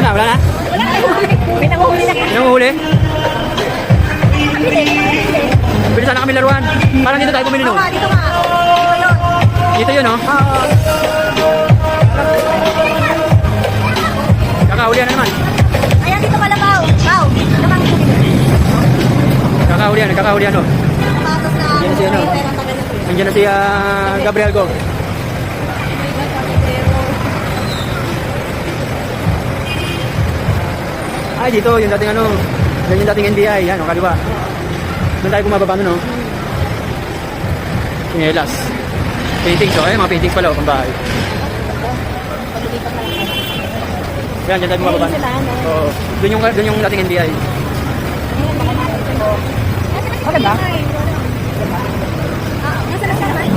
Wala na? May nanguhuli na. May nanguhuli? Pwede sana kami laruan. Parang dito tayo pumili noon. Oo, dito nga. Dito yun, oh. Oo. Kakahulihan na naman. Ayan, dito pala, Pao. Pao, naman. Kakahulihan, oh. Patos na. Yan si ano. Nandiyan na si Gabriel Go. Ay, dito, yung dating ano. Yan yung dating NBI. Yan, o, kaliwa. Doon tayo bumababa nun, oh. Pinelas. Paintings, oh. Ay, mga paintings pala, oh, pang bahay. Yan, dyan tayo bumababa. Oo. Doon yung dating NBI. Maganda? Nasa lang naman.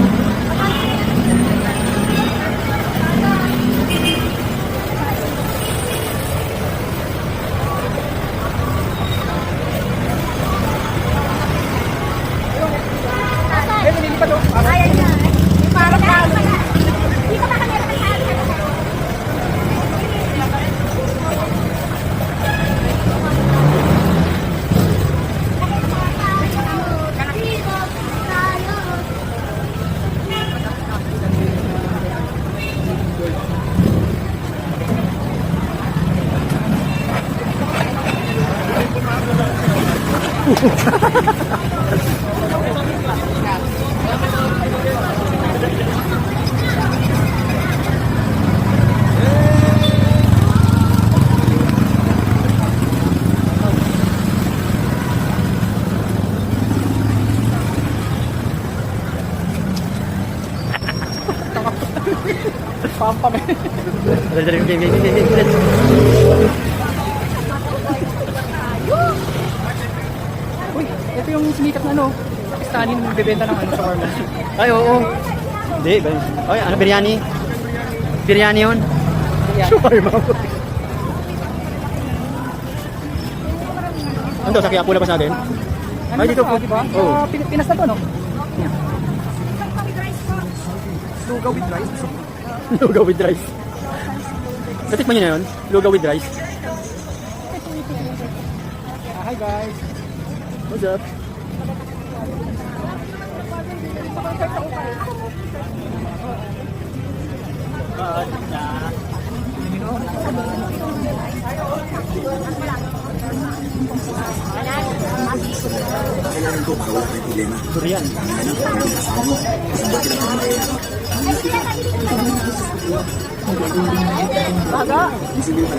Ayan na. Parang lalo. Dito ka kami naman sa akin. Pampa ba? Dali, game. Uy, ito yung sinikat na ano. Pakistanin bebenta ng ano sa Warman. Ay, oo. Hindi, ba? Ay, ano, biryani? Biryani yun? Shawarma. Ano, sa Quiapo labas natin? Ano Ay, dito na po. to, di ba? Oo. Pinas na to, no? Lugaw with rice. Lugaw with rice. Natikman nyo na yun? Lugaw with rice. Hi guys. What's up? Durian. Baga.